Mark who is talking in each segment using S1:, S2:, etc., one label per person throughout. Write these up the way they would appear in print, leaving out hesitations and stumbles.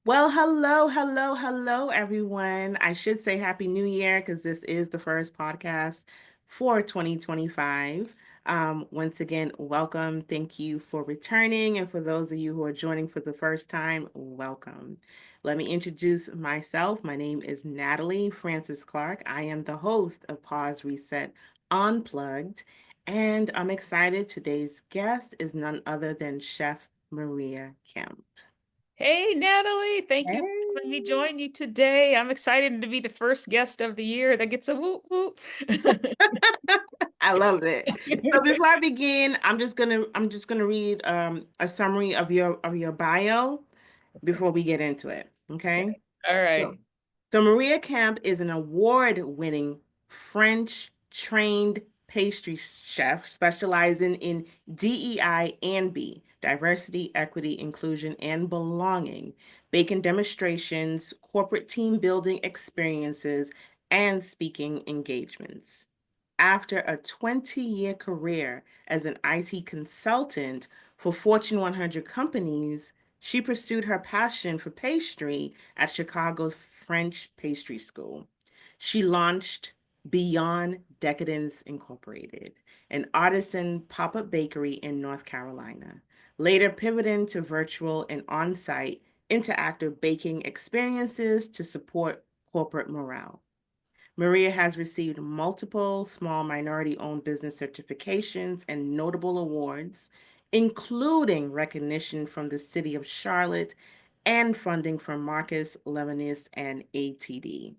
S1: Well, hello, everyone. I should say Happy New Year because this is the first podcast for 2025. Once again, welcome. Thank you for returning. And for those of you who are joining for the first time, welcome. Let me introduce myself. My name is Natalie Francis-Clarke. I am the host of Pause Reset Unplugged, and I'm excited. Today's guest is none other than Chef Maria Kemp.
S2: Hey, Natalie, thank you for letting me
S1: Hey.
S2: join you today. I'm excited to be the first guest of the year that gets a whoop whoop.
S1: I love it. So before I begin, I'm just gonna read a summary of your bio before we get into it. Okay.
S2: Okay. All
S1: So,
S2: right.
S1: so Maria Camp is an award-winning French-trained pastry chef specializing in DEI&B, diversity, equity, inclusion, and belonging, baking demonstrations, corporate team building experiences, and speaking engagements. After a 20-year career as an IT consultant for Fortune 100 companies, she pursued her passion for pastry at Chicago's French Pastry School. She launched Beyond Decadence Incorporated, an artisan pop-up bakery in North Carolina, later pivoting to virtual and on-site interactive baking experiences to support corporate morale. Maria has received multiple small minority-owned business certifications and notable awards, including recognition from the City of Charlotte and funding from Marcus Lemonis and ATD.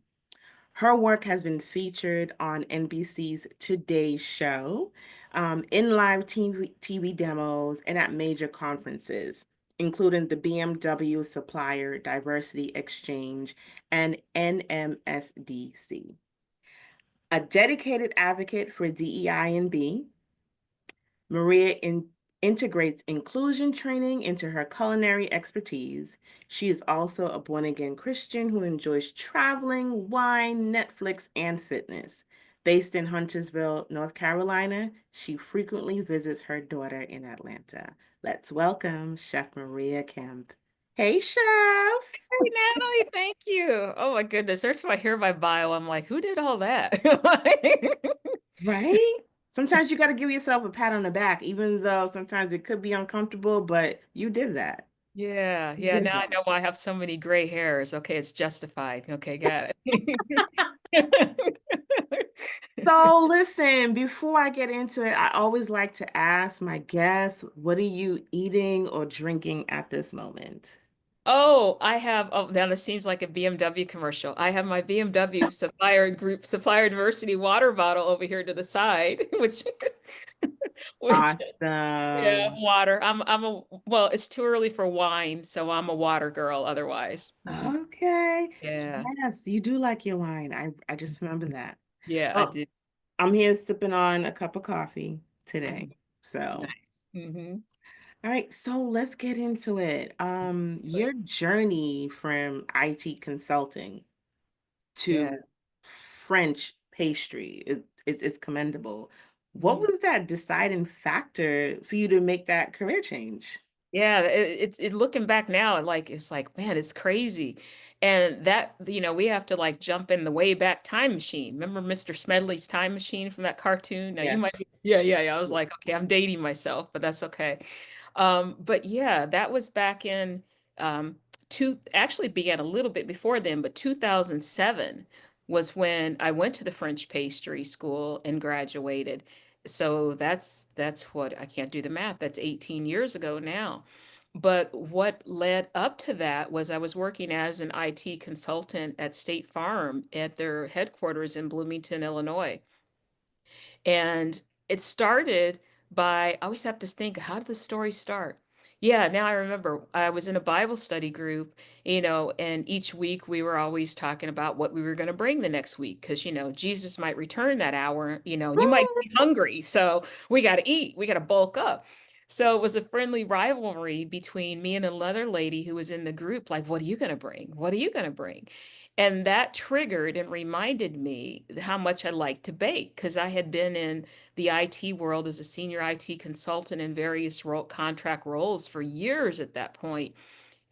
S1: Her work has been featured on NBC's Today Show, in live TV demos, and at major conferences, including the BMW Supplier Diversity Exchange and NMSDC. A dedicated advocate for DEI&B, Maria integrates inclusion training into her culinary expertise. She is also a born-again Christian who enjoys traveling, wine, Netflix, and fitness. Based in Huntersville, North Carolina, she frequently visits her daughter in Atlanta. Let's welcome Chef Maria Kemp. Hey, Chef.
S2: Hey, Natalie, thank you. Oh my goodness. Every time I hear my bio, I'm like, who did all that?
S1: Right? Sometimes you got to give yourself a pat on the back, even though sometimes it could be uncomfortable, but you did that.
S2: Yeah,
S1: You
S2: yeah.
S1: did
S2: Now I
S1: that.
S2: know why I have so many gray hairs. Okay, it's justified. Okay, got it.
S1: So listen, before I get into it, I always like to ask my guests, what are you eating or drinking at this moment?
S2: Oh, I have. Oh, now this seems like a BMW commercial. I have my BMW supplier diversity water bottle over here to the side, which, yeah,
S1: Awesome.
S2: water. Well, it's too early for wine, so I'm a water girl otherwise. Mhm.
S1: Okay.
S2: Yeah,
S1: Yes, you do like your wine. I just remember that.
S2: yeah, I
S1: Oh,
S2: did.
S1: I'm here sipping on a cup of coffee today.
S2: Mhm.
S1: So.
S2: Nice.
S1: All right, so let's get into it. Your journey from IT consulting
S2: Yeah.
S1: to French pastry is commendable. What
S2: Mhm.
S1: was that deciding factor for you to make that career change?
S2: Yeah, looking back now, like it's like, man, it's crazy. And that, we have to like jump in the way back time machine. Remember Mr. Smedley's time machine from that cartoon? Now you might
S1: Yes.
S2: be, yeah, yeah, yeah. I was
S1: Yes.
S2: like, okay, I'm dating myself, but that's okay. But yeah, that was back in actually began a little bit before then, but 2007 was when I went to the French pastry school and graduated. So that's what I can't do the math. That's 18 years ago now. But what led up to that was I was working as an IT consultant at State Farm at their headquarters in Bloomington, Illinois. And it started by, I always have to think, how did the story start? Yeah, now I remember I was in a Bible study group, and each week we were always talking about what we were going to bring the next week because, Jesus might return that hour, and you might be hungry. So we got to eat, we got to bulk up. So it was a friendly rivalry between me and another lady who was in the group, like, what are you going to bring? What are you going to bring? And that triggered and reminded me how much I like to bake because I had been in the IT world as a senior IT consultant in various contract roles for years at that point.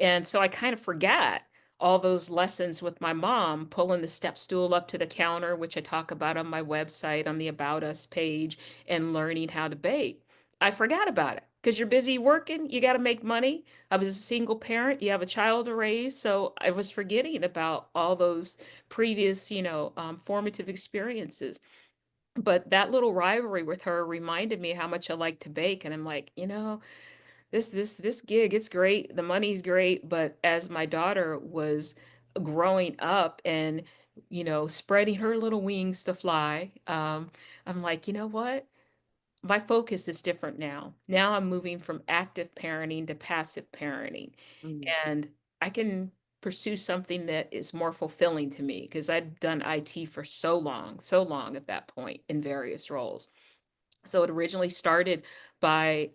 S2: And so I kind of forgot all those lessons with my mom, pulling the step stool up to the counter, which I talk about on my website on the About Us page, and learning how to bake. I forgot about it because you're busy working, you got to make money. I was a single parent, you have a child to raise. So I was forgetting about all those previous, formative experiences. But that little rivalry with her reminded me how much I like to bake. And I'm like, this gig, it's great, the money's great, but as my daughter was growing up and spreading her little wings to fly, I'm like, you know what, my focus is different now. I'm moving from active parenting to passive parenting,
S1: Mm,
S2: and I can pursue something that is more fulfilling to me because I'd done IT for so long at that point in various roles. So it originally started by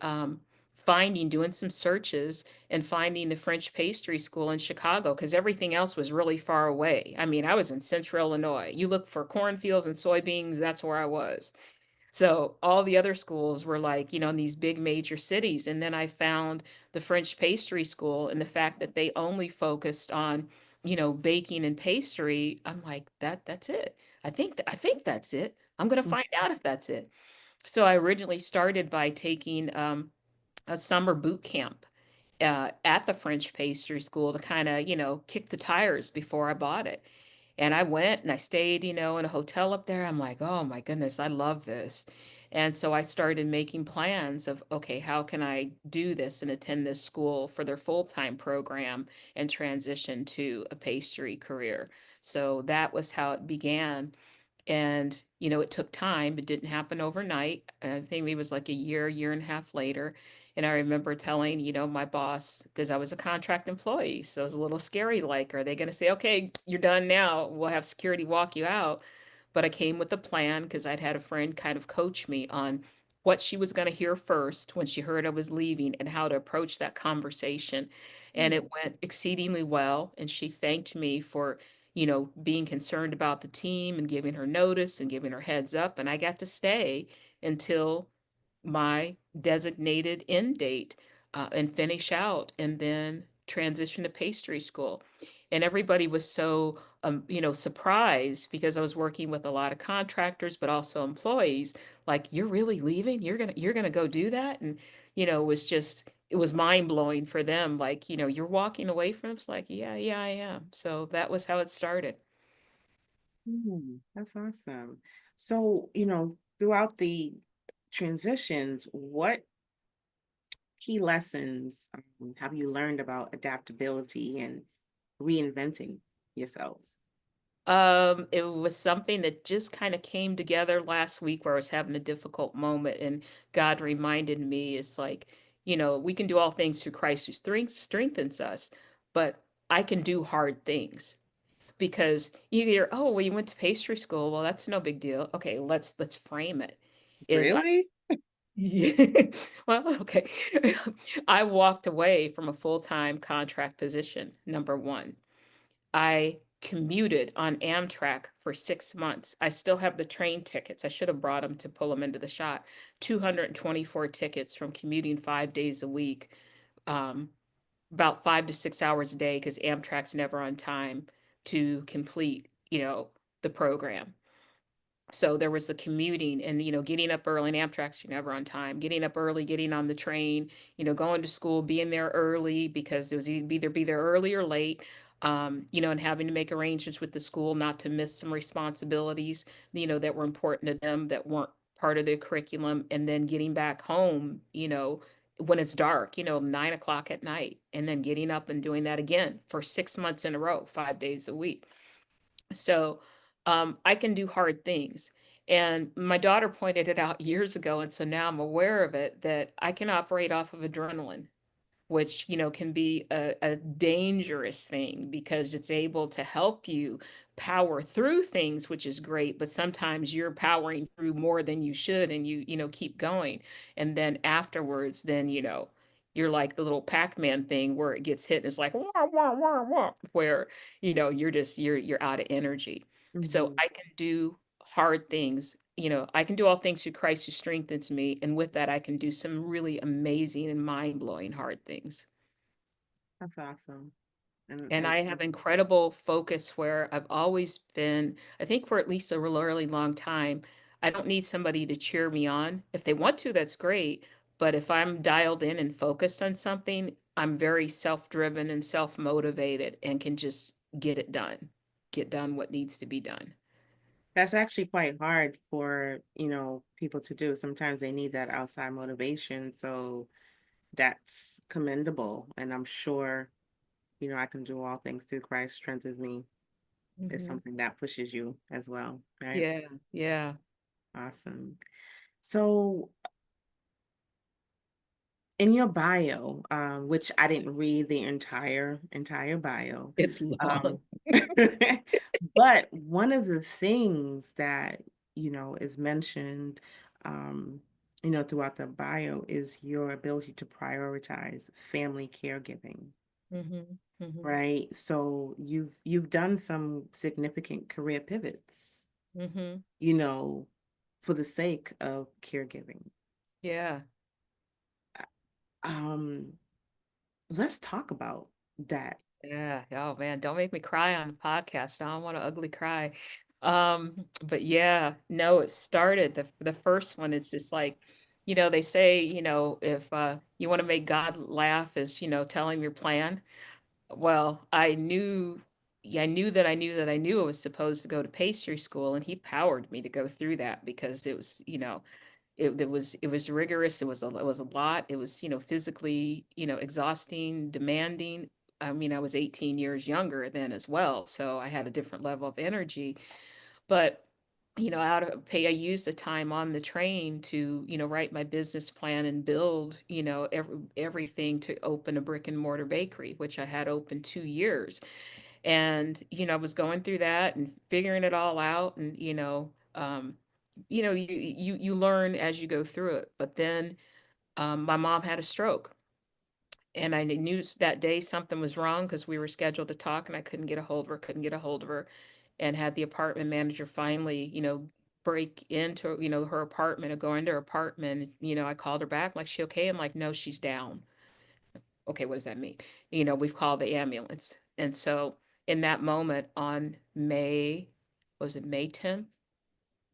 S2: doing some searches and finding the French pastry school in Chicago because everything else was really far away. I mean, I was in central Illinois. You look for cornfields and soybeans, that's where I was. So all the other schools were like, in these big major cities. And then I found the French pastry school, and the fact that they only focused on, baking and pastry. I'm like, that's it. I think that's it. I'm going to
S1: mm,
S2: find out if that's it. So I originally started by taking a summer boot camp at the French pastry school to kind of, kick the tires before I bought it. And I went and I stayed, in a hotel up there. I'm like, oh my goodness, I love this. And so I started making plans of, okay, how can I do this and attend this school for their full-time program and transition to a pastry career. So that was how it began. And, it took time. It didn't happen overnight. I think it was like a year and a half later. And I remember telling, my boss, because I was a contract employee. So it was a little scary. Like, are they going to say, okay, you're done now? We'll have security walk you out. But I came with a plan because I'd had a friend kind of coach me on what she was going to hear first when she heard I was leaving and how to approach that conversation. And
S1: mm,
S2: it went exceedingly well. And she thanked me for being concerned about the team and giving her notice and giving her heads up. And I got to stay until my designated end date and finish out and then transition to pastry school. And everybody was so, surprised because I was working with a lot of contractors, but also employees. Like, you're really leaving? You're gonna go do that? And, it was mind blowing for them. Like, you're walking away from it. It's like, yeah, yeah, I am. So that was how it started.
S1: that's awesome. So, throughout the transitions, what key lessons have you learned about adaptability and reinventing yourself?
S2: It was something that just kind of came together last week where I was having a difficult moment, and God reminded me, it's like, we can do all things through Christ who strengthens us, but I can do hard things because you hear, oh, well, you went to pastry school. Well, that's no big deal. Okay, let's frame it. Is I
S1: Really?
S2: well, okay. I walked away from a full-time contract position, number one. I commuted on Amtrak for 6 months. I still have the train tickets. I should have brought them to pull them into the shot. 224 tickets from commuting 5 days a week, um, about 5 to 6 hours a day, because Amtrak's never on time to complete, the program. So there was the commuting and, getting up early, and Amtrak's, you're never on time, getting up early, getting on the train, going to school, being there early because it was either be there early or late, and having to make arrangements with the school not to miss some responsibilities, that were important to them that weren't part of the curriculum, and then getting back home, when it's dark, 9 o'clock at night, and then getting up and doing that again for 6 months in a row, 5 days a week. So I can do hard things. And my daughter pointed it out years ago. And so now I'm aware of it that I can operate off of adrenaline, which can be a dangerous thing because it's able to help you power through things, which is great, but sometimes you're powering through more than you should, and you keep going, and then afterwards, then you're like the little Pac-Man thing where it gets hit and it's like wah, wah, wah, wah, where you're out of energy. So
S1: Hmm.
S2: I can do hard things. I can do all things through Christ who strengthens me. And with that, I can do some really amazing and mind blowing hard things.
S1: That's awesome. And
S2: And I have incredible focus where I've always been, I think for at least a really long time, I don't need somebody to cheer me on. If they want to, that's great. But if I'm dialed in and focused on something, I'm very self-driven and self-motivated and can just get done what needs to be done.
S1: that's actually quite hard for, people to do. Sometimes they need that outside motivation. So that's commendable. And I'm sure, I can do all things through Christ strengthens me. Is
S2: Hmm.
S1: something that pushes you as well, right?
S2: Yeah, yeah.
S1: Awesome. So in your bio, which I didn't read the entire bio,
S2: It's long.
S1: um, but one of the things that is mentioned, um, throughout the bio is your ability to prioritize family caregiving,
S2: Hmm. Hmm.
S1: right? So you've done some significant career pivots,
S2: Hmm.
S1: you know, for the sake of caregiving.
S2: Yeah.
S1: Um, let's talk about that.
S2: Yeah. Oh man, don't make me cry on the podcast. I don't want to ugly cry. But yeah, no, it started the first one. It's just like, they say, if you want to make God laugh is, tell him your plan. Well, I knew that I knew that I knew I was supposed to go to pastry school, and he powered me to go through that because it was, it was rigorous. It was a lot. It was, physically, exhausting, demanding. I mean, I was 18 years younger then as well, so I had a different level of energy. But out of pay, I used the time on the train to, write my business plan and build, everything to open a brick and mortar bakery, which I had open 2 years. And I was going through that and figuring it all out, and you learn as you go through it. But then my mom had a stroke, and I knew that day something was wrong because we were scheduled to talk, and I couldn't get a hold of her, and had the apartment manager finally, break into, her apartment or go into her apartment. I called her back, like, she okay? And like, no, she's down. Okay, what does that mean? We've called the ambulance. And so in that moment on was it May 10th?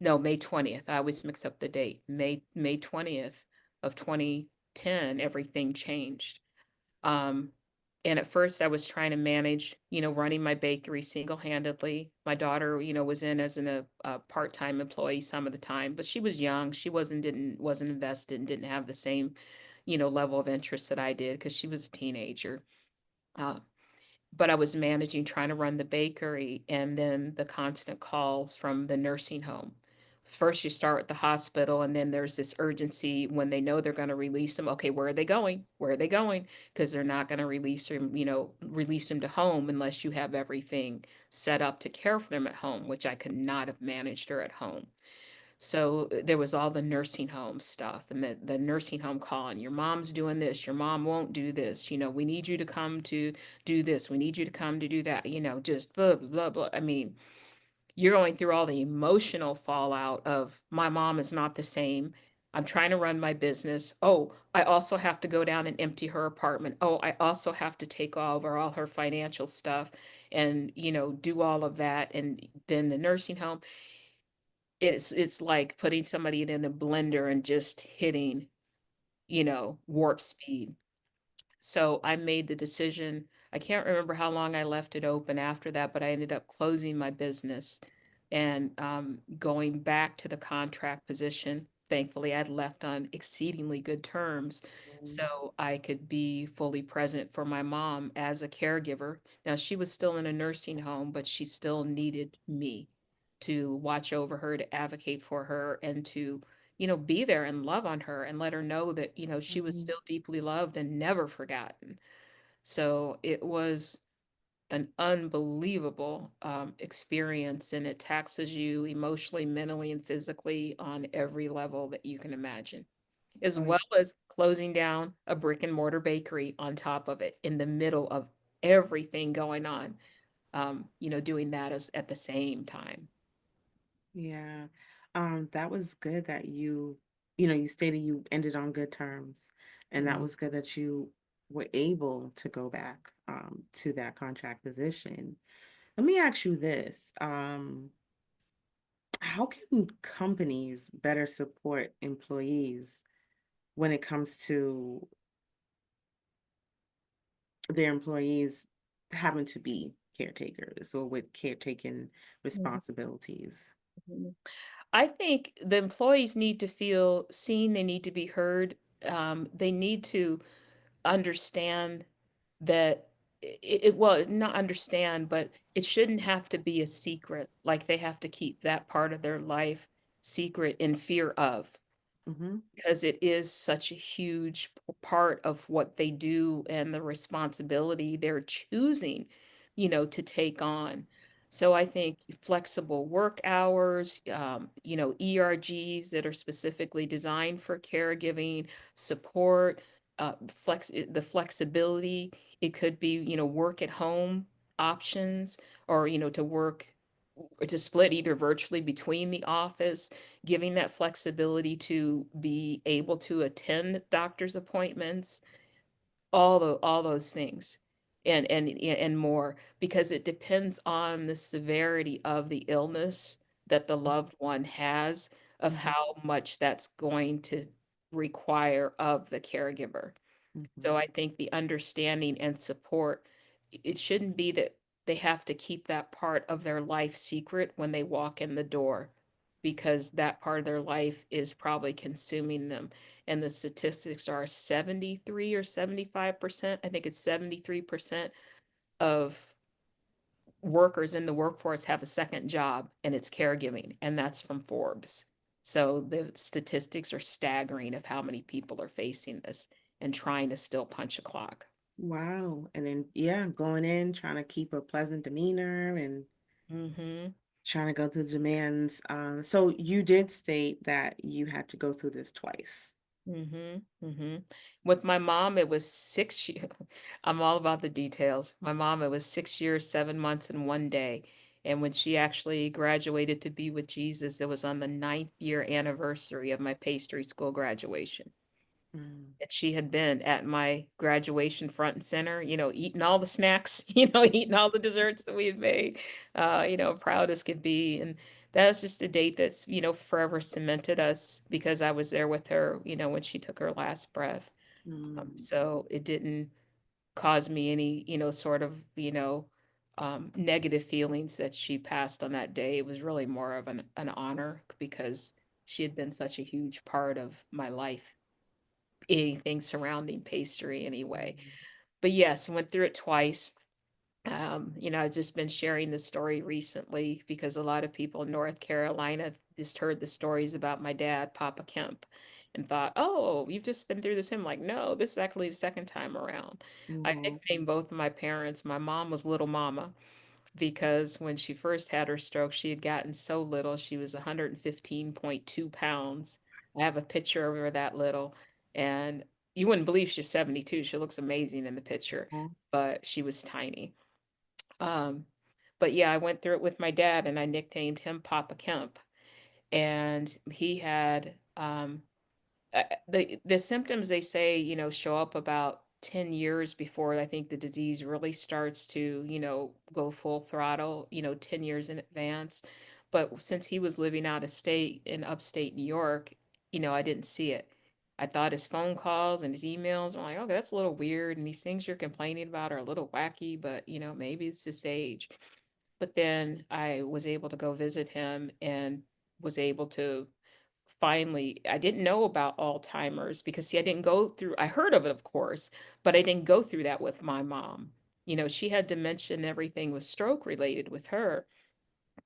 S2: No, May 20th. I always mix up the date. May 20th of 2010, everything changed. Um, and at first I was trying to manage, running my bakery single-handedly. My daughter, was in as a part-time employee some of the time, but she was young. She wasn't invested and didn't have the same, level of interest that I did because she was a teenager. Uh, but I was managing, trying to run the bakery, and then the constant calls from the nursing home. First, you start with the hospital, and then there's this urgency when they know they're going to release them. Okay, where are they going? Where are they going? Because they're not going to release them to home unless you have everything set up to care for them at home, which I could not have managed her at home. So there was all the nursing home stuff, and the nursing home calling, your mom's doing this, your mom won't do this, we need you to come to do this, we need you to come to do that, just blah, blah, blah, blah. I mean, you're going through all the emotional fallout of my mom is not the same. I'm trying to run my business. Oh, I also have to go down and empty her apartment. Oh, I also have to take over all her financial stuff and, do all of that. And then the nursing home, it's like putting somebody in a blender and just hitting, warp speed. So I made the decision. I can't remember how long I left it open after that, but I ended up closing my business and going back to the contract position. Thankfully, I'd left on exceedingly good terms, so I could be fully present for my mom as a caregiver. Now, she was still in a nursing home, but she still needed me to watch over her, to advocate for her, and to, be there and love on her and let her know that, she was
S1: Mhm.
S2: still deeply loved and never forgotten. So it was an unbelievable experience, and it taxes you emotionally, mentally, and physically on every level that you can imagine, as
S1: Oh, yeah.
S2: well as closing down a brick and mortar bakery on top of it in the middle of everything going on. Doing that as at the same time.
S1: Yeah. That was good that you stated you ended on good terms. And that
S2: Mm.
S1: was good that you were able to go back to that contract position. Let me ask you this. How can companies better support employees when it comes to their employees having to be caretakers or with caretaking
S2: Mhm,
S1: responsibilities?
S2: mhm. I think the employees need to feel seen, they need to be heard, they need to understand that well, not understand, but it shouldn't have to be a secret, like they have to keep that part of their life secret in fear of.
S1: Hmm.
S2: Because it is such a huge part of what they do and the responsibility they're choosing, to take on. So I think flexible work hours, ERGs that are specifically designed for caregiving, support, the flexibility. It could be, work at home options, or, to work or to split either virtually between the office, giving that flexibility to be able to attend doctor's appointments, all those things, and more, because it depends on the severity of the illness that the loved one has, of
S1: Hmm.
S2: how much that's going to require of the caregiver. So
S1: Hmm.
S2: I think the understanding and support, it shouldn't be that they have to keep that part of their life secret when they walk in the door, because that part of their life is probably consuming them. And the statistics are 73 or 75%. I think it's 73% of workers in the workforce have a second job, and it's caregiving, and that's from Forbes. So the statistics are staggering of how many people are facing this and trying to still punch a clock.
S1: Wow. And then, yeah, going in, trying to keep a pleasant demeanor and
S2: Mhm.
S1: trying to go through the demands. So you did state that you had to go through this twice.
S2: Mhm. Mhm. With my mom, it was 6 years. I'm all about the details. My mom, it was 6 years, 7 months, and 1 day. And when she actually graduated to be with Jesus, it was on the 9th year anniversary of my pastry school graduation.
S1: Mm.
S2: And she had been at my graduation front and center, eating all the snacks, eating all the desserts that we had made, proud as could be. And that was just a date that's, forever cemented us, because I was there with her, when she took her last breath.
S1: Mm.
S2: So it didn't cause me any, sort of, negative feelings that she passed on that day. It was really more of an honor, because she had been such a huge part of my life, anything surrounding pastry anyway.
S1: Mm.
S2: But yes, went through it twice. I've just been sharing this story recently because a lot of people in North Carolina have just heard the stories about my dad, Papa Kemp, and thought, oh, you've just been through this. I'm like, no, this is actually the second time around. I
S1: Mhm.
S2: nicknamed both of my parents. My mom was Little Mama, because when she first had her stroke, she had gotten so little. She was 115.2 pounds. I have a picture of her that little, and you wouldn't believe she's 72. She looks amazing in the picture,
S1: Oh.
S2: but she was tiny. Um, but yeah, I went through it with my dad, and I nicknamed him Papa Kemp. And he had the symptoms, they say, show up about 10 years before I think the disease really starts to, go full throttle, 10 years in advance. But since he was living out of state in upstate New York, I didn't see it. I thought his phone calls and his emails were like, okay, that's a little weird. And these things you're complaining about are a little wacky, but, maybe it's just age. But then I was able to go visit him, and was able to finally, I didn't know about Alzheimer's, because see, I heard of it, of course, but I didn't go through that with my mom. She had dementia, and everything was stroke related with her,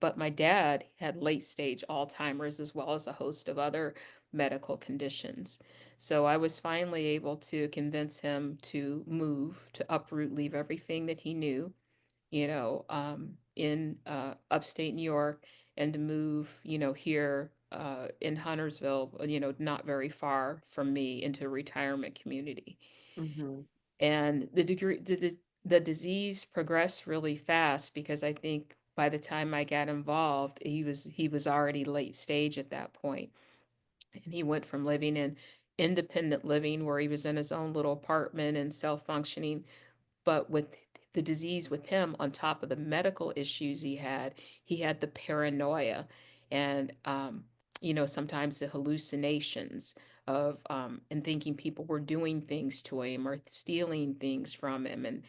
S2: but my dad had late stage Alzheimer's, as well as a host of other medical conditions. So I was finally able to convince him to move, to uproot, leave everything that he knew, in upstate New York, and to move, here in Huntersville, not very far from me, into a retirement community.
S1: Mhm.
S2: And the disease progressed really fast, because I think by the time I got involved, he was already late stage at that point. And he went from living in independent living where he was in his own little apartment and self-functioning. But with the disease with him, on top of the medical issues he had the paranoia and, sometimes the hallucinations of, and thinking people were doing things to him or stealing things from him. And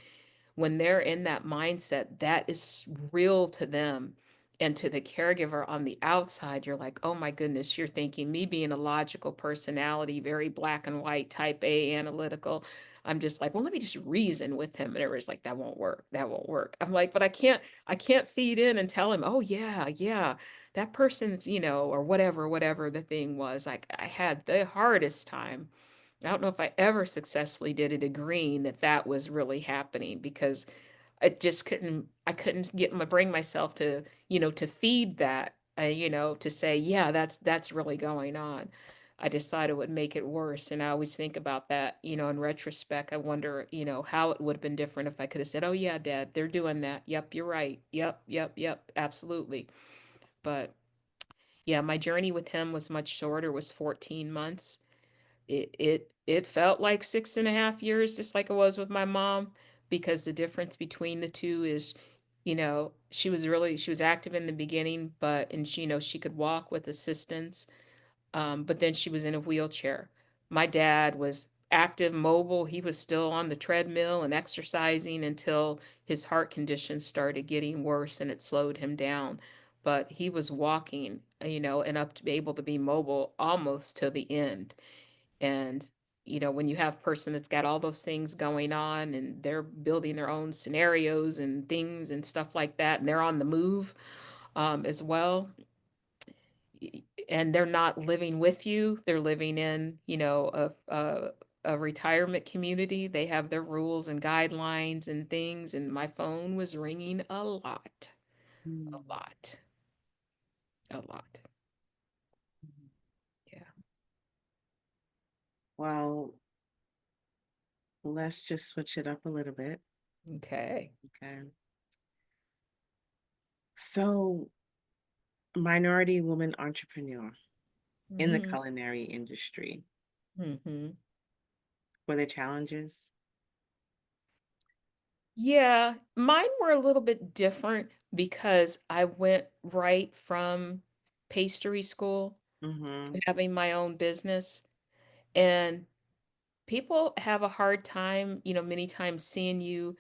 S2: when they're in that mindset, that is real to them. And to the caregiver on the outside, you're like, oh my goodness, you're thinking me being a logical personality, very black and white, type A, analytical. I'm just like, well, let me just reason with him. And everybody's like, that won't work. That won't work. I'm like, but I can't feed in and tell him, oh yeah, yeah, that person's, or whatever the thing was. Like I had the hardest time. I don't know if I ever successfully did it agreeing that that was really happening because I couldn't bring myself to, to feed that, to say, yeah, that's really going on. I decided it would make it worse. And I always think about that, in retrospect. I wonder, how it would have been different if I could have said, oh, yeah, Dad, they're doing that. Yep, you're right. Yep, yep, yep, absolutely. But yeah, my journey with him was much shorter, was 14 months. It felt like 6.5 years, just like it was with my mom, because the difference between the two is, she was active in the beginning, but and she, she could walk with assistance, but then she was in a wheelchair. My dad was active, mobile. He was still on the treadmill and exercising until his heart condition started getting worse and it slowed him down. But he was walking, and up to be able to be mobile almost to the end. And, when you have a person that's got all those things going on and they're building their own scenarios and things and stuff like that, and they're on the move, as well, and they're not living with you, they're living in, a retirement community. They have their rules and guidelines and things. And my phone was ringing a
S1: Mm.
S2: lot, a lot. Yeah.
S1: Well, let's just switch it up a little bit.
S2: Okay.
S1: Okay. So, minority woman entrepreneur in the
S2: Hmm.
S1: culinary industry.
S2: Hmm.
S1: Were there challenges?
S2: Yeah, mine were a little bit different because I went right from pastry school
S1: Mm-hmm.
S2: to having my own business. And people have a hard time, many times seeing you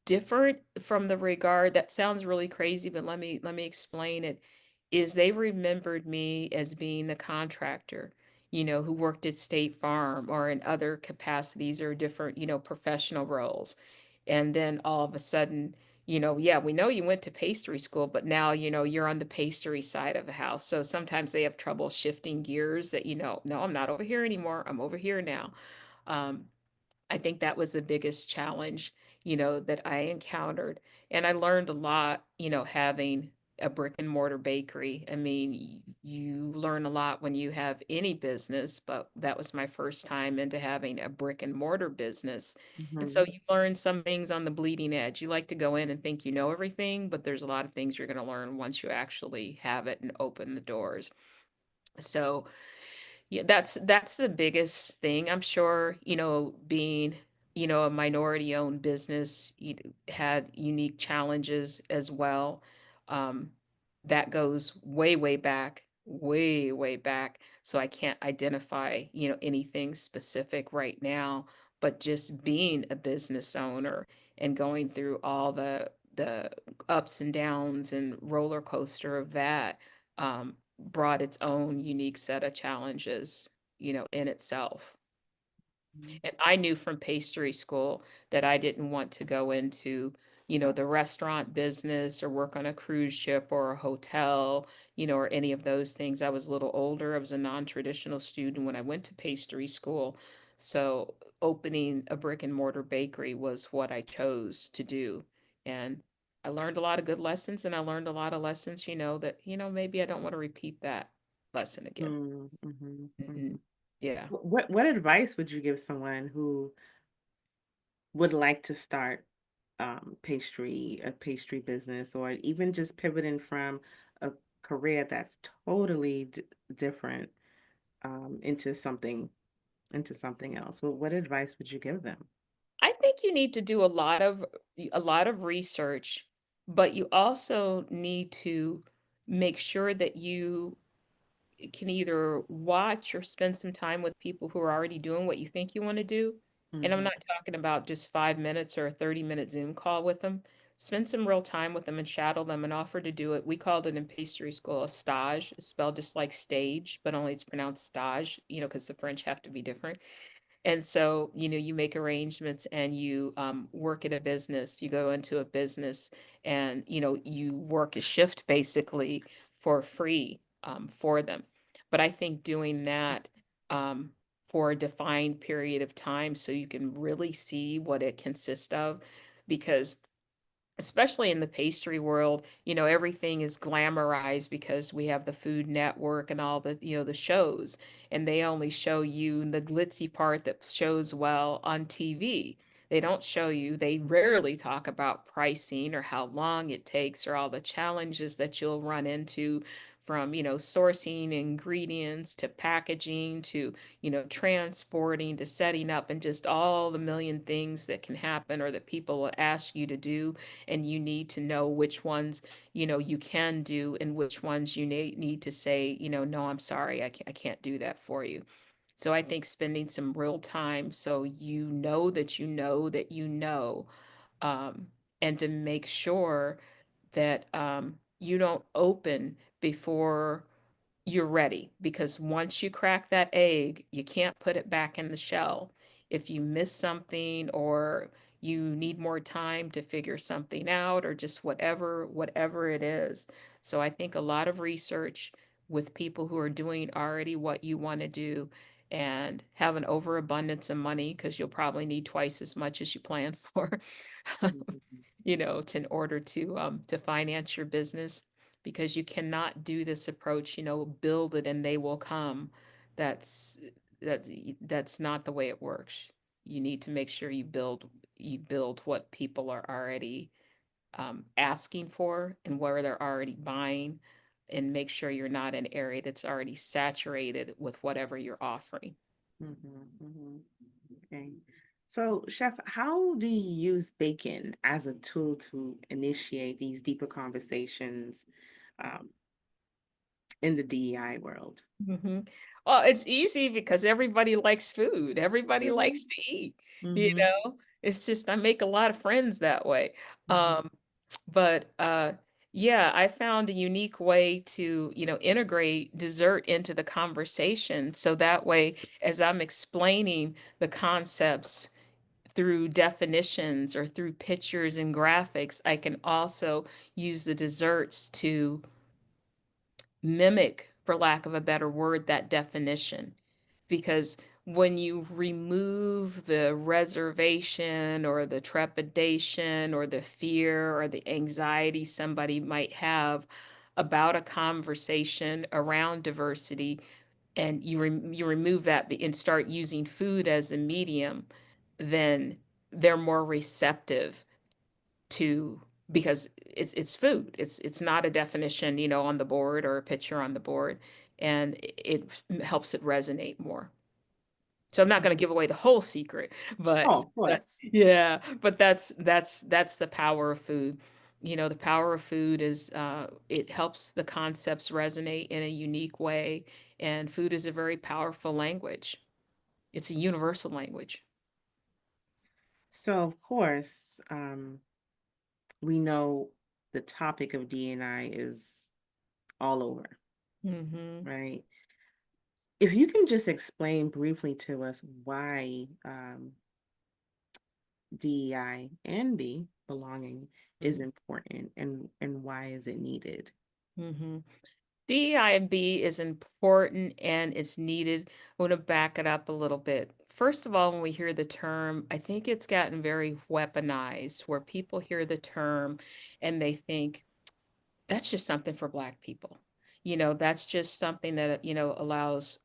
S2: different from the regard that sounds really crazy, but let me explain it. Is they remembered me as being the contractor, who worked at State Farm or in other capacities or different, professional roles. And then all of a sudden, yeah, we know you went to pastry school, but now, you're on the pastry side of the house. So sometimes they have trouble shifting gears that, no, I'm not over here anymore. I'm over here now. Um, I think that was the biggest challenge, that I encountered. And I learned a lot, having a brick and mortar bakery. I mean, you learn a lot when you have any business, but that was my first time into having a brick and mortar business. And
S1: Mm-hmm.
S2: so you learn some things on the bleeding edge. You like to go in and think you know everything, but there's a lot of things you're going to learn once you actually have it and open the doors. So, yeah, that's the biggest thing. I'm sure, being, a minority owned business, had unique challenges as well. Um, that goes way, way back, way, way back. So I can't identify, anything specific right now, but just being a business owner and going through all the ups and downs and roller coaster of that, brought its own unique set of challenges, in itself. And I knew from pastry school that I didn't want to go into, the restaurant business or work on a cruise ship or a hotel, or any of those things. I was a little older. I was a non-traditional student when I went to pastry school. So opening a brick and mortar bakery was what I chose to do. And I learned a lot of good lessons, and I learned a lot of lessons, that, maybe I don't want to repeat that lesson again.
S1: Mm-hmm. Mm-hmm.
S2: Hmm. Yeah.
S1: What advice would you give someone who would like to start a pastry business, or even just pivoting from a career that's totally different? into something else. Well, what advice would you give them?
S2: I think you need to do a lot of research, but you also need to make sure that you can either watch or spend some time with people who are already doing what you think you want to do. And I'm
S1: Hmm.
S2: not talking about just 5 minutes or a 30-minute Zoom call with them. Spend some real time with them and shadow them and offer to do it. We called it in pastry school a stage, spelled just like stage, but only it's pronounced stage, because the French have to be different. And so, you make arrangements and you work at a business, you go into a business and, you work a shift basically for free for them. But I think doing that um, for a defined period of time so you can really see what it consists of, because especially in the pastry world, everything is glamorized because we have the Food Network and all the shows, and they only show you the glitzy part that shows well on TV. They rarely talk about pricing or how long it takes or all the challenges that you'll run into from, sourcing ingredients to packaging to, transporting to setting up and just all the million things that can happen or that people will ask you to do, and you need to know which ones you can do and which ones you need to say, no, I'm sorry, I can't do that for you. So I think spending some real time so you know that you know that you know, um, and to make sure that you don't open before you're ready, because once you crack that egg, you can't put it back in the shell. If you miss something or you need more time to figure something out or just whatever it is. So I think a lot of research with people who are doing already what you want to do and have an overabundance of money, because you'll probably need twice as much as you plan for, in order to finance your business, because you cannot do this approach, build it and they will come. That's that's that's not the way it works. You need to make sure you build what people are already asking for and where they're already buying, and make sure you're not in an area that's already saturated with whatever you're offering.
S1: Hmm. Hmm. Okay. So, Chef, how do you use bacon as a tool to initiate these deeper conversations um, in the DEI world?
S2: hmm Well, it's easy because everybody likes food. Everybody
S1: Hmm.
S2: likes to eat, you
S1: Hmm.
S2: know? It's just I make a lot of friends that way.
S1: Hmm.
S2: But yeah, I found a unique way to, integrate dessert into the conversation. So that way, as I'm explaining the concepts through definitions or through pictures and graphics, I can also use the desserts to mimic, for lack of a better word, that definition. Because when you remove the reservation or the trepidation or the fear or the anxiety somebody might have about a conversation around diversity, and you remove that and start using food as a medium, then they're more receptive to, because it's food. It's not a definition, on the board or a picture on the board, and it helps it resonate more. So I'm not going to give away the whole secret, but
S1: Oh, of course.
S2: yeah, but that's the power of food. The power of food is it helps the concepts resonate in a unique way, and food is a very powerful language. It's a universal language.
S1: So, of course, we know the topic of D&I is all over,
S2: Hmm
S1: right? If you can just explain briefly to us why DEI and B, belonging, is important and why is it needed?
S2: hmm DEI&B is important and it's needed. I want to back it up a little bit. First of all, when we hear the term, I think it's gotten very weaponized, where people hear the term and they think that's just something for Black people. That's just something that, allows,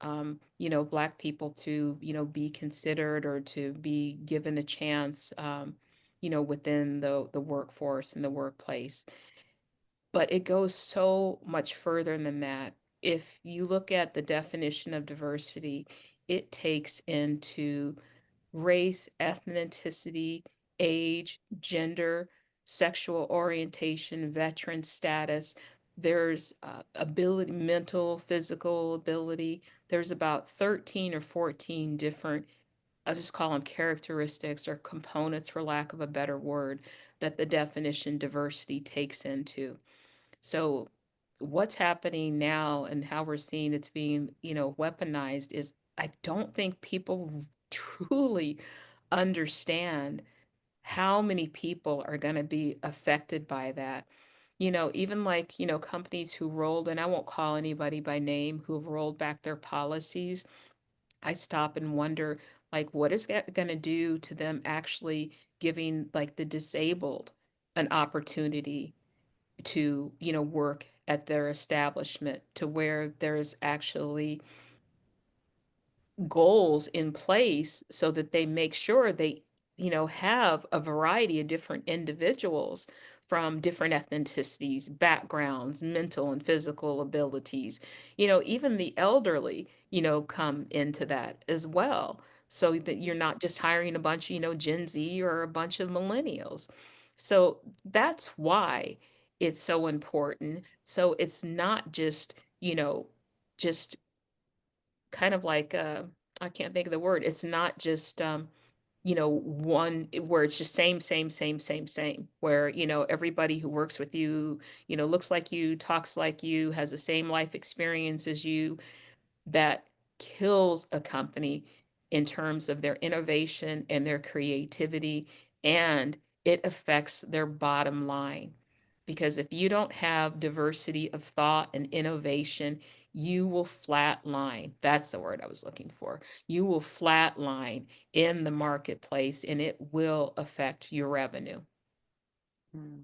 S2: Black people to, be considered or to be given a chance, within the workforce and the workplace. But it goes so much further than that. if you look at the definition of diversity, it takes into race, ethnicity, age, gender, sexual orientation, veteran status. There's ability, mental, physical ability. There's about 13 or 14 different, I'll just call them characteristics or components, for lack of a better word, that the definition diversity takes into. So what's happening now and how we're seeing it's being, weaponized is I don't think people truly understand how many people are going to be affected by that. Even like, companies who rolled, and I won't call anybody by name, who have rolled back their policies. I stop and wonder, like, what is that going to do to them actually giving, like, the disabled an opportunity to, work at their establishment to where there's actually goals in place so that they make sure they, have a variety of different individuals from different ethnicities, backgrounds, mental and physical abilities. Even the elderly, come into that as well. So that you're not just hiring a bunch of, Gen Z or a bunch of millennials. So that's why it's so important. So it's not just, just kind of like I can't think of the word. It's not just one where it's just same, where, everybody who works with you, looks like you, talks like you, has the same life experience as you. That kills a company in terms of their innovation and their creativity, and it affects their bottom line. Because if you don't have diversity of thought and innovation, you will flatline. That's the word I was looking for. You will flatline in the marketplace and it will affect your revenue.
S1: Mm.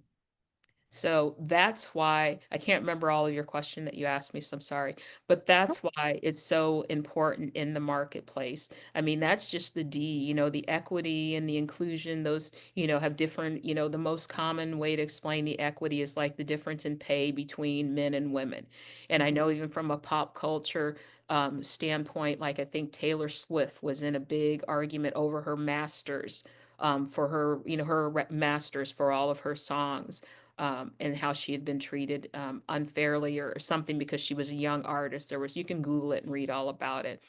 S2: So that's why I can't remember all of your question that you asked me, so I'm sorry. But that's why it's so important in the marketplace. I mean, that's just the D, the equity and the inclusion, those, have different, the most common way to explain the equity is like the difference in pay between men and women. And I
S1: Mhm.
S2: know even from a pop culture standpoint, like I think Taylor Swift was in a big argument over her masters, for her, masters for all of her songs, and how she had been treated unfairly or something because she was a young artist. You can Google it and read all about it.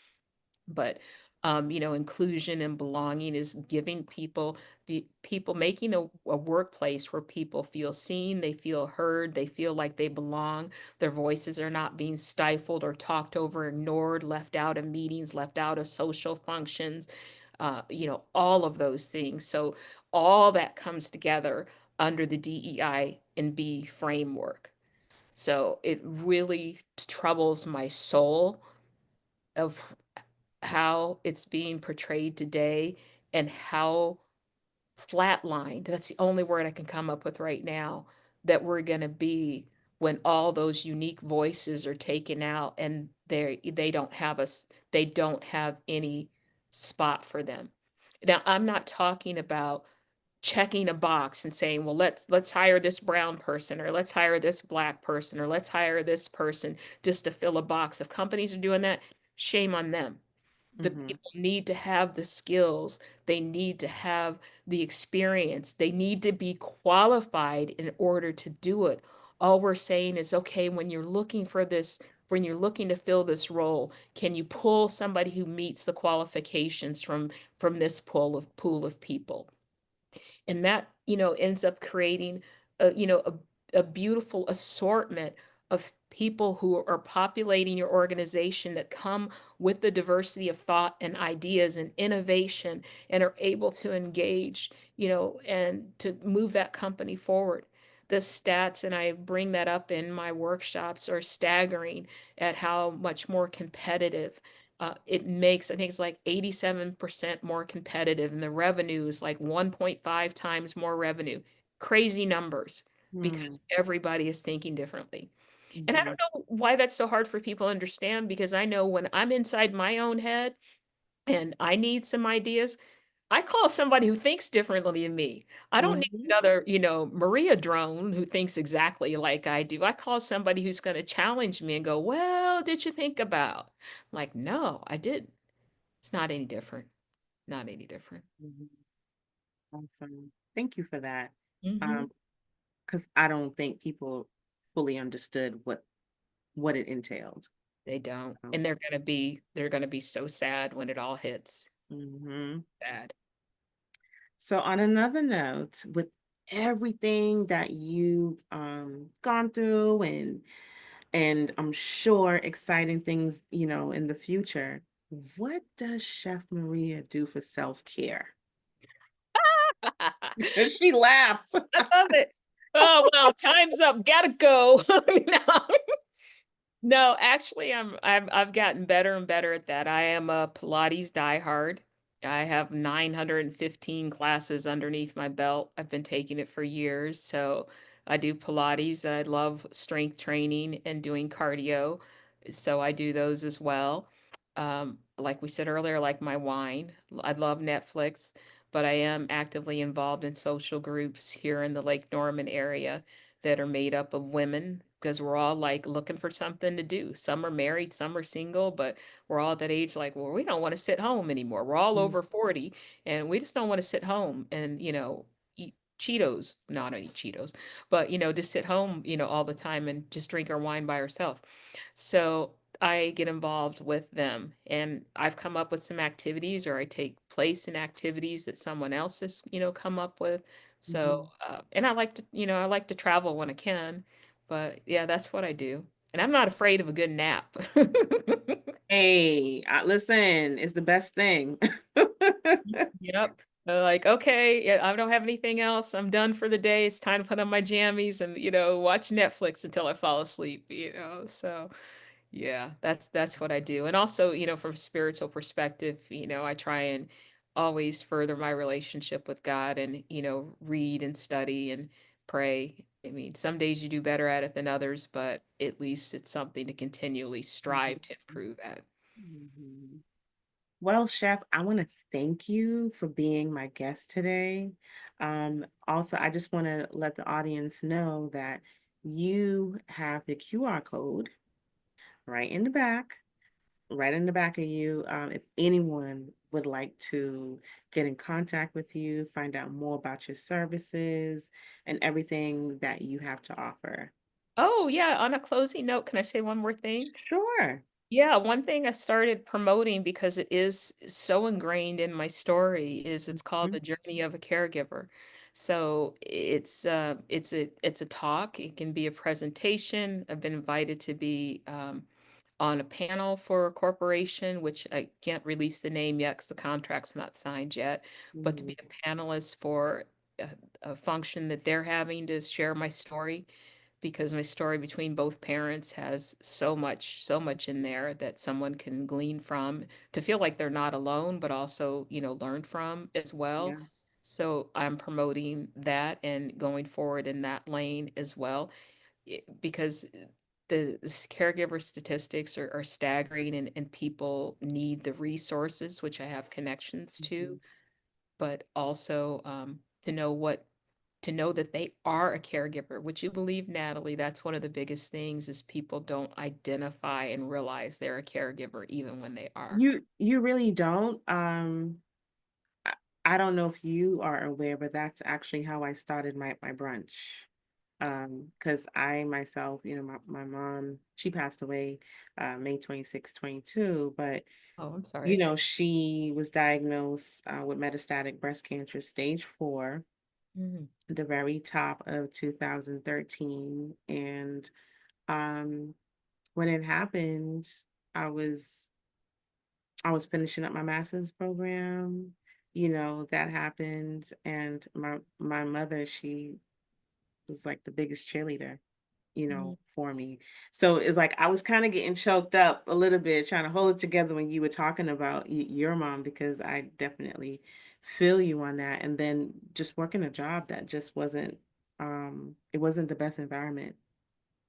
S2: But inclusion and belonging is giving people, the people making a workplace where people feel seen, they feel heard, they feel like they belong. Their voices are not being stifled or talked over, ignored, left out of meetings, left out of social functions, all of those things. So all that comes together under the DEI&B framework. So it really troubles my soul of how it's being portrayed today and how flatlined, that's the only word I can come up with right now, that we're going to be when all those unique voices are taken out and they don't have any spot for them. Now, I'm not talking about checking a box and saying, well, let's hire this brown person, or let's hire this black person, or let's hire this person just to fill a box. If companies are doing that, shame on them. The
S1: Mhm.
S2: people need to have the skills, they need to have the experience, they need to be qualified in order to do it. All we're saying is, okay, when you're looking to fill this role, can you pull somebody who meets the qualifications from this pool of people? And that, ends up creating a beautiful assortment of people who are populating your organization that come with the diversity of thought and ideas and innovation and are able to engage, and to move that company forward. The stats, and I bring that up in my workshops, are staggering at how much more competitive it makes. I think it's like 87% more competitive, and the revenue is like 1.5 times more revenue. Crazy numbers,
S1: Mm.
S2: because everybody is thinking differently. And I
S1: Mhm.
S2: don't know why that's so hard for people to understand, because I know when I'm inside my own head and I need some ideas, I call somebody who thinks differently than me. I don't need
S1: Mhm.
S2: another, Maria drone who thinks exactly like I do. I call somebody who's going to challenge me and go, "Well, did you think about?" Like, no, I didn't. It's not any different. Not any different.
S1: Mhm. Awesome. Thank you for that.
S2: Hmm.
S1: Because I don't think people fully understood what it entailed.
S2: They don't.
S1: Um,
S2: And they're gonna be so sad when it all hits.
S1: mhm.
S2: Sad.
S1: So on another note, with everything that you've gone through and I'm sure exciting things, in the future, what does Chef Maria do for self-care? And she laughs.
S2: I love it. Oh, well, time's up. Gotta go. No. No, actually, I've gotten better and better at that. I am a Pilates diehard. I have 915 classes underneath my belt. I've been taking it for years. So I do Pilates. I love strength training and doing cardio. So I do those as well. Like we said earlier, like my wine. I love Netflix, but I am actively involved in social groups here in the Lake Norman area that are made up of women because we're all like looking for something to do. Some are married, some are single, but we're all at that age like, well, we don't want to sit home anymore. We're all
S1: Mm,
S2: over 40 and we just don't want to sit home and, eat Cheetos, not eat Cheetos, but, just sit home, all the time and just drink our wine by ourselves. So I get involved with them and I've come up with some activities or I take place in activities that someone else has, come up with. So,
S1: mhm.
S2: and I like to travel when I can, but yeah, that's what I do. And I'm not afraid of a good nap.
S1: Hey, listen, it's the best thing.
S2: Yep. Like, okay, yeah, I don't have anything else. I'm done for the day. It's time to put on my jammies and, watch Netflix until I fall asleep. So yeah, that's what I do. And also, from a spiritual perspective, I try and always further my relationship with God and, read and study and pray. I mean, some days you do better at it than others, but at least it's something to continually strive to
S1: Mhm.
S2: improve at.
S1: Mhm. Well, Chef, I want to thank you for being my guest today. Also, I just want to let the audience know that you have the QR code right in the back, right in the back of you. If anyone would like to get in contact with you, find out more about your services and everything that you have to offer.
S2: Oh, yeah, on a closing note, can I say one more thing?
S1: Sure.
S2: Yeah, one thing I started promoting because it is so ingrained in my story is it's called
S1: Mhm.
S2: The Journey of a Caregiver. So it's a talk. It can be a presentation. I've been invited to be on a panel for a corporation, which I can't release the name yet because the contract's not signed yet, but to
S1: Mhm.
S2: be a panelist for a, a function that they're having to share my story because my story between both parents has so much in there that someone can glean from to feel like they're not alone, but also, learn from as well.
S1: Yeah.
S2: So I'm promoting that and going forward in that lane as well because the caregiver statistics are staggering and people need the resources, which I have connections to,
S1: Mhm.
S2: but also to know that they are a caregiver. Would you believe, Natalie, that's one of the biggest things is people don't identify and realize they're a caregiver even when they are.
S1: You really don't. I, I don't know if you are aware, but that's actually how I started my brunch. Because I myself, my mom, she passed away May 22, but
S2: Oh, I'm sorry.
S1: she was diagnosed with metastatic breast cancer, stage 4,
S2: Mhm.
S1: the very top of 2013. And um, when it happened, I was I was finishing up my master's program. That happened, and my mother, she was like the biggest cheerleader,
S2: Mhm.
S1: for me. So it's like I was kind of getting choked up a little bit trying to hold it together when you were talking about your mom, because I definitely feel you on that. And then just working a job that just wasn't it wasn't the best environment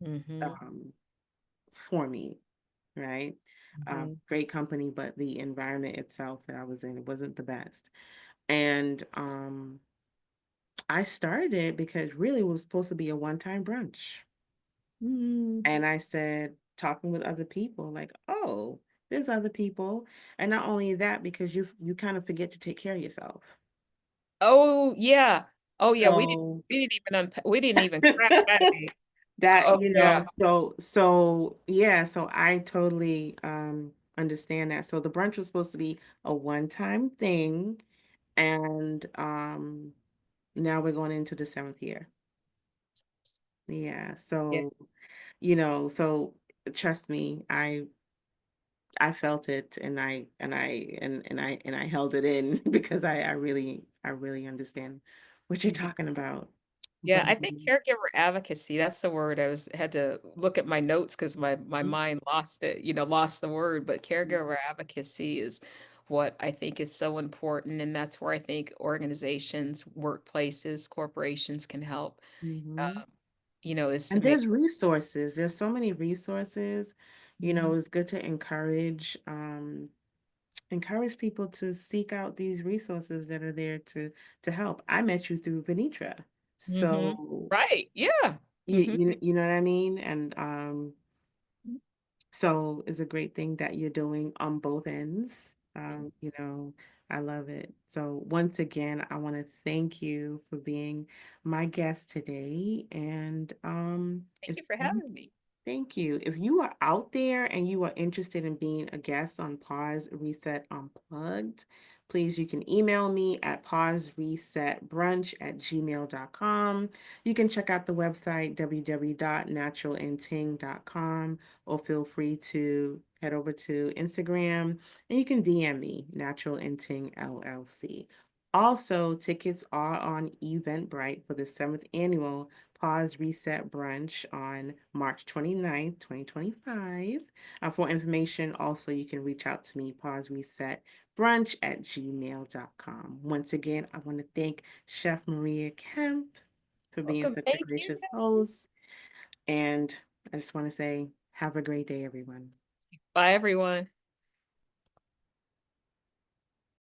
S2: Mhm.
S1: um for me, right?
S2: Mhm.
S1: Great company, but the environment itself that I was in, it wasn't the best. And I started it because really it was supposed to be a one-time brunch.
S2: Mm.
S1: And I said, talking with other people, like, oh, there's other people. And not only that, because you kind of forget to take care of yourself.
S2: Oh yeah. Oh yeah.
S1: So
S2: We didn't even we didn't even crack that egg.
S1: that,
S2: Oh yeah.
S1: yeah, so I totally understand that. So the brunch was supposed to be a one-time thing, and now we're going into the seventh year. Yeah,
S2: Yeah.
S1: so so trust me, I felt it, and I held it in because I really understand what you're
S2: Mhm.
S1: talking about.
S2: Yeah,
S1: But
S2: I think caregiver advocacy, that's the word. Had to look at my notes because my mind lost it, lost the word. But caregiver advocacy is what I think is so important. And that's where I think organizations, workplaces, corporations can help,
S1: Mhm.
S2: um, is to
S1: And
S2: make.
S1: there's resources. There's so many resources.
S2: Mhm.
S1: It's good to encourage people to seek out these resources that are there to help. I met you through Venitra.
S2: Mhm.
S1: So
S2: Right. Yeah. Mhm.
S1: you know what I mean? And so it's a great thing that you're doing on both ends. I love it. So once again, I want to thank you for being my guest today. And
S2: Thank
S1: if
S2: you for
S1: you
S2: having me.
S1: thank you. If you are out there and you are interested in being a guest on Pause Reset Unplugged, please you can email me at pauseresetbrunch@gmail.com. You can check out the website www.naturalandting.com, or feel free to head over to Instagram and you can DM me, Natural and Ting LLC. Also, tickets are on Eventbrite for the seventh annual Pause Reset Brunch on March 29th, 2025. For information, also, you can reach out to me, Pause Reset brunch@gmail.com. Once again, I want to thank Chef Maria Kemp for being
S2: Welcome.
S1: such a
S2: Thank you.
S1: gracious host. And I just want to say, have a great day, everyone.
S2: Bye, everyone.